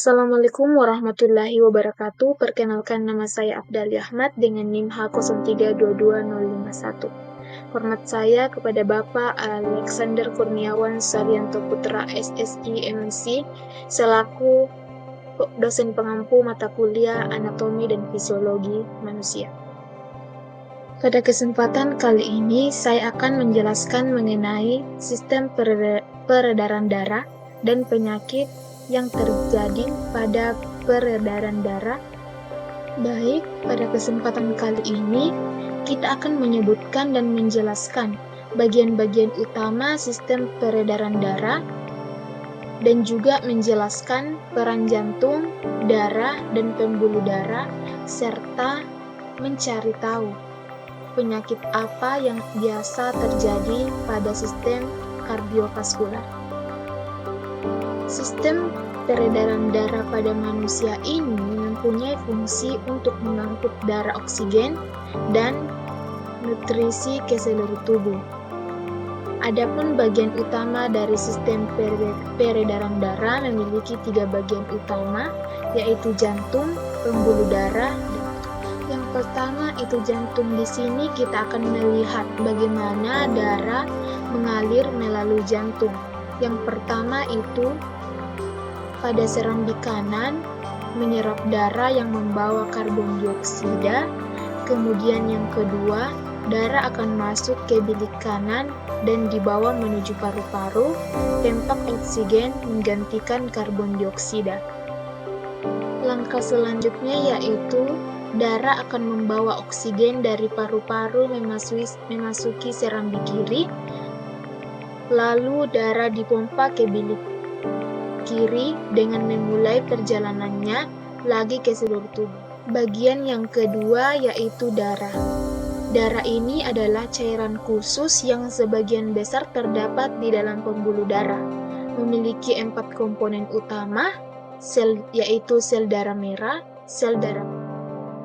Assalamualaikum warahmatullahi wabarakatuh. Perkenalkan, nama saya Abdali Ahmad dengan NIM H022051. Hormat saya kepada Bapak Alexander Kurniawan Saryanto Putra SSI MNC selaku dosen pengampu mata kuliah Anatomi dan Fisiologi Manusia. Pada kesempatan kali ini saya akan menjelaskan mengenai sistem peredaran darah dan penyakit yang terjadi pada peredaran darah. Baik, pada kesempatan kali ini kita akan menyebutkan dan menjelaskan bagian-bagian utama sistem peredaran darah dan juga menjelaskan peran jantung, darah, dan pembuluh darah, serta mencari tahu penyakit apa yang biasa terjadi pada sistem kardiovaskular. Sistem peredaran darah pada manusia ini mempunyai fungsi untuk mengangkut darah oksigen dan nutrisi ke seluruh tubuh. Adapun bagian utama dari sistem peredaran darah memiliki 3 bagian utama, yaitu jantung, pembuluh darah, dan yang pertama itu jantung. Di sini kita akan melihat bagaimana darah mengalir melalui jantung. Yang pertama itu pada serambi kanan menyerap darah yang membawa karbon dioksida. Kemudian yang kedua, darah akan masuk ke bilik kanan dan dibawa menuju paru-paru, tempat oksigen menggantikan karbon dioksida. Langkah selanjutnya yaitu darah akan membawa oksigen dari paru-paru memasuki serambi kiri, lalu darah dipompa ke bilik kiri dengan memulai perjalanannya lagi ke seluruh tubuh. Bagian yang kedua yaitu darah. Darah ini adalah cairan khusus yang sebagian besar terdapat di dalam pembuluh darah. Memiliki 4 komponen utama, yaitu sel darah merah, sel darah.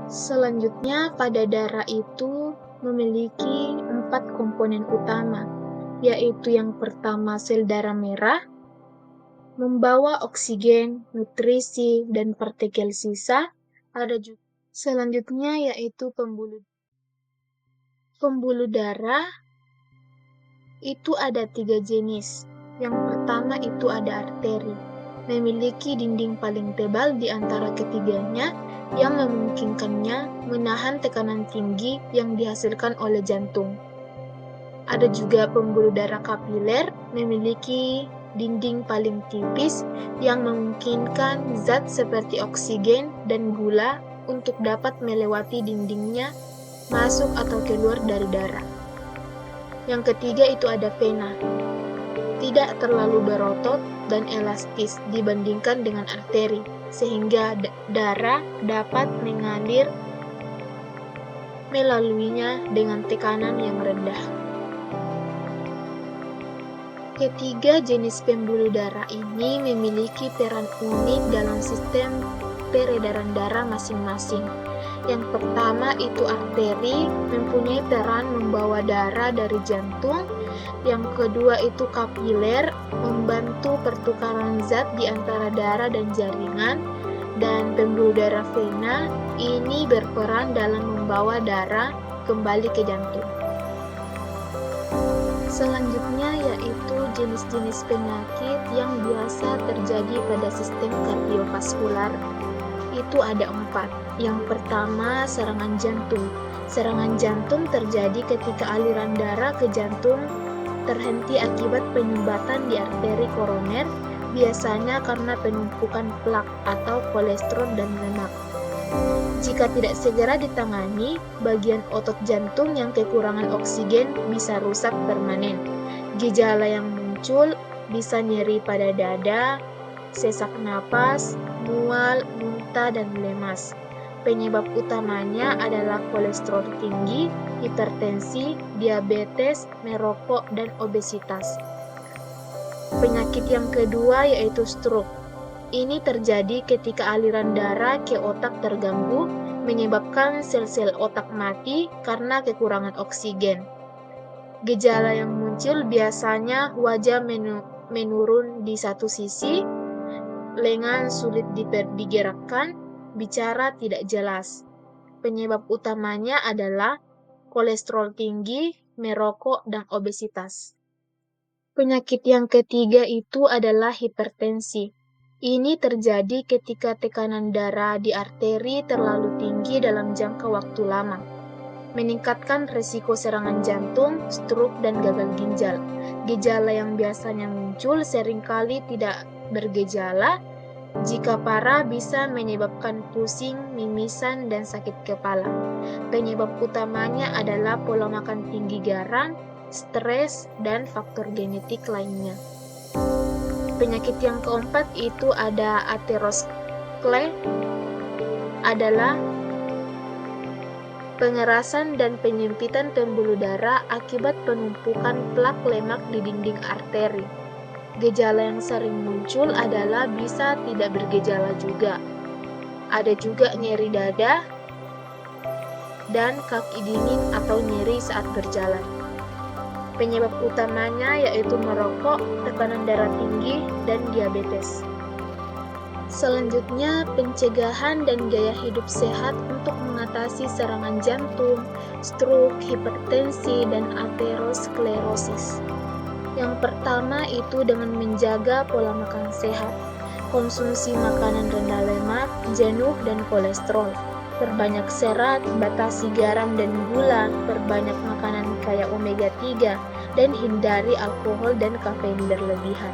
Selanjutnya pada darah itu memiliki 4 komponen utama, yaitu yang pertama sel darah merah, membawa oksigen, nutrisi, dan partikel sisa. Ada juga selanjutnya yaitu pembuluh darah. Itu ada 3 jenis. Yang pertama itu ada arteri, memiliki dinding paling tebal di antara ketiganya yang memungkinkannya menahan tekanan tinggi yang dihasilkan oleh jantung. Ada juga pembuluh darah kapiler, memiliki dinding paling tipis yang memungkinkan zat seperti oksigen dan gula untuk dapat melewati dindingnya, masuk atau keluar dari darah. Yang ketiga itu ada vena, tidak terlalu berotot dan elastis dibandingkan dengan arteri, sehingga darah dapat mengalir melaluinya dengan tekanan yang rendah. Ketiga jenis pembuluh darah ini memiliki peran unik dalam sistem peredaran darah masing-masing. Yang pertama itu arteri, mempunyai peran membawa darah dari jantung. Yang kedua itu kapiler, membantu pertukaran zat di antara darah dan jaringan. Dan pembuluh darah vena ini berperan dalam membawa darah kembali ke jantung. Selanjutnya yaitu jenis-jenis penyakit yang biasa terjadi pada sistem kardiovaskular. Itu ada 4. Yang pertama, serangan jantung. Serangan jantung terjadi ketika aliran darah ke jantung terhenti akibat penyumbatan di arteri koroner, biasanya karena penumpukan plak atau kolesterol dan lemak. Jika tidak segera ditangani, bagian otot jantung yang kekurangan oksigen bisa rusak permanen. Gejala yang muncul bisa nyeri pada dada, sesak napas, mual, muntah, dan lemas. Penyebab utamanya adalah kolesterol tinggi, hipertensi, diabetes, merokok, dan obesitas. Penyakit yang kedua yaitu stroke. Ini terjadi ketika aliran darah ke otak terganggu, menyebabkan sel-sel otak mati karena kekurangan oksigen. Gejala yang muncul biasanya wajah menurun di satu sisi, lengan sulit digerakkan, bicara tidak jelas. Penyebab utamanya adalah kolesterol tinggi, merokok, dan obesitas. Penyakit yang ketiga itu adalah hipertensi. Ini terjadi ketika tekanan darah di arteri terlalu tinggi dalam jangka waktu lama, meningkatkan risiko serangan jantung, stroke, dan gagal ginjal. Gejala yang biasanya muncul seringkali tidak bergejala. Jika parah, bisa menyebabkan pusing, mimisan, dan sakit kepala. Penyebab utamanya adalah pola makan tinggi garam, stres, dan faktor genetik lainnya. Penyakit yang keempat itu ada aterosklerosis, adalah pengerasan dan penyempitan pembuluh darah akibat penumpukan plak lemak di dinding arteri. Gejala yang sering muncul adalah bisa tidak bergejala juga. Ada juga nyeri dada dan kaki dingin atau nyeri saat berjalan. Penyebab utamanya yaitu merokok, tekanan darah tinggi, dan diabetes. Selanjutnya, pencegahan dan gaya hidup sehat untuk mengatasi serangan jantung, stroke, hipertensi, dan aterosklerosis. Yang pertama itu dengan menjaga pola makan sehat, konsumsi makanan rendah lemak, jenuh, dan kolesterol. Perbanyak serat, batasi garam dan gula, perbanyak makanan kaya omega 3, dan hindari alkohol dan kafein berlebihan.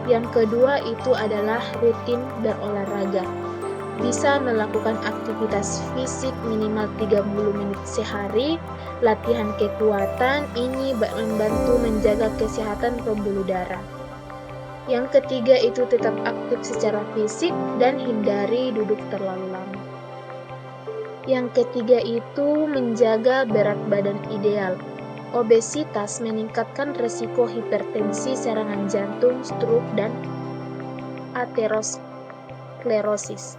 Yang kedua itu adalah rutin berolahraga. Bisa melakukan aktivitas fisik minimal 30 menit sehari. Latihan kekuatan ini membantu menjaga kesehatan pembuluh darah. Yang ketiga itu tetap aktif secara fisik dan hindari duduk terlalu lama. Yang ketiga itu menjaga berat badan ideal. Obesitas meningkatkan risiko hipertensi, serangan jantung, stroke, dan aterosklerosis.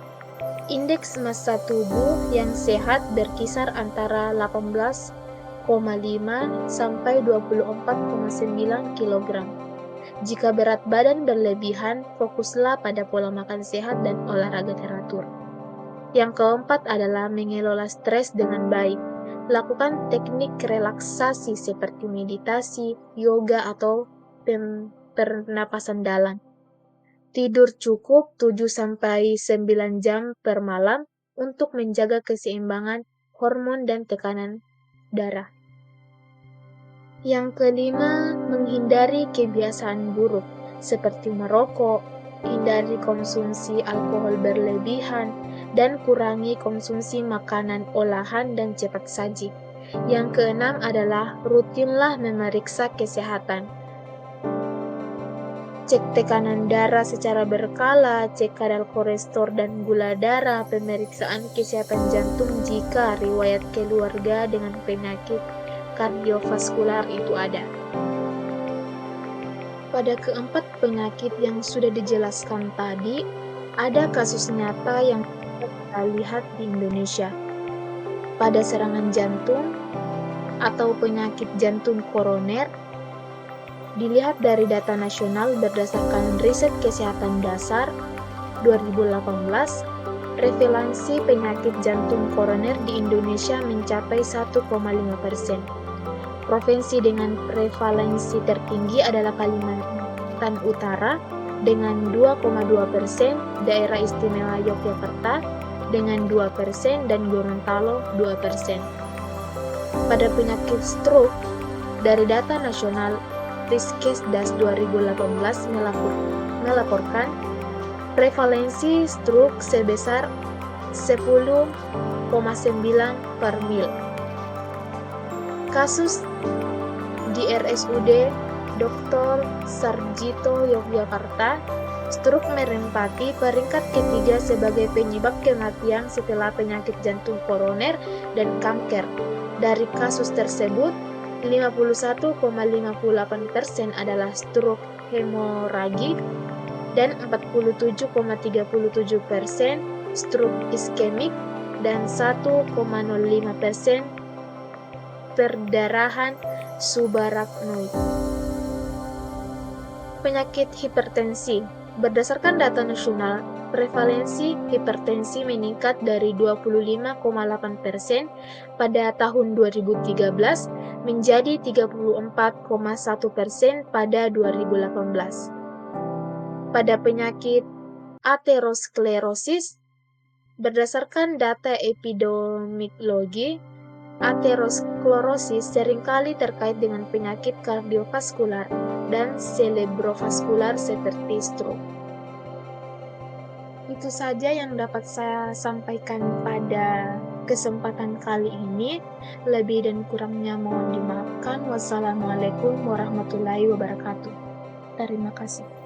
Indeks massa tubuh yang sehat berkisar antara 18,5 sampai 24,9 kg. Jika berat badan berlebihan, fokuslah pada pola makan sehat dan olahraga teratur. Yang keempat adalah mengelola stres dengan baik. Lakukan teknik relaksasi seperti meditasi, yoga, atau pernapasan dalam. Tidur cukup 7-9 jam per malam untuk menjaga keseimbangan hormon dan tekanan darah. Yang kelima, menghindari kebiasaan buruk seperti merokok, hindari konsumsi alkohol berlebihan, dan kurangi konsumsi makanan olahan dan cepat saji. Yang keenam adalah rutinlah memeriksa kesehatan. Cek tekanan darah secara berkala, cek kadar kolesterol dan gula darah, pemeriksaan kesehatan jantung jika riwayat keluarga dengan penyakit kardiovaskular itu ada. Pada keempat penyakit yang sudah dijelaskan tadi, ada kasus nyata yang kita lihat di Indonesia. Pada serangan jantung atau penyakit jantung koroner, dilihat dari data nasional berdasarkan riset kesehatan dasar 2018, prevalensi penyakit jantung koroner di Indonesia mencapai 1,5%. Provinsi dengan prevalensi tertinggi adalah Kalimantan Utara dengan 2,2%, Daerah Istimewa Yogyakarta dengan 2%, dan Gorontalo 2%. Pada penyakit stroke, dari data nasional Riskesdas 2018 melaporkan prevalensi stroke sebesar 10,9 per mil. Kasus di RSUD Dr. Sarjito Yogyakarta, stroke menempati peringkat ketiga sebagai penyebab kematian setelah penyakit jantung koroner dan kanker. Dari kasus tersebut, 51,58% adalah stroke hemoragik dan 47,37% stroke iskemik dan 1,05% perdarahan subarachnoid. Penyakit hipertensi. Berdasarkan data nasional, prevalensi hipertensi meningkat dari 25,8% pada tahun 2013 menjadi 34,1% pada 2018. Pada penyakit aterosklerosis, berdasarkan data epidemiologi, aterosklerosis seringkali terkait dengan penyakit kardiovaskular dan cerebrovaskular seperti stroke. Itu saja yang dapat saya sampaikan pada kesempatan kali ini. Lebih dan kurangnya mohon dimaafkan. Wassalamualaikum warahmatullahi wabarakatuh. Terima kasih.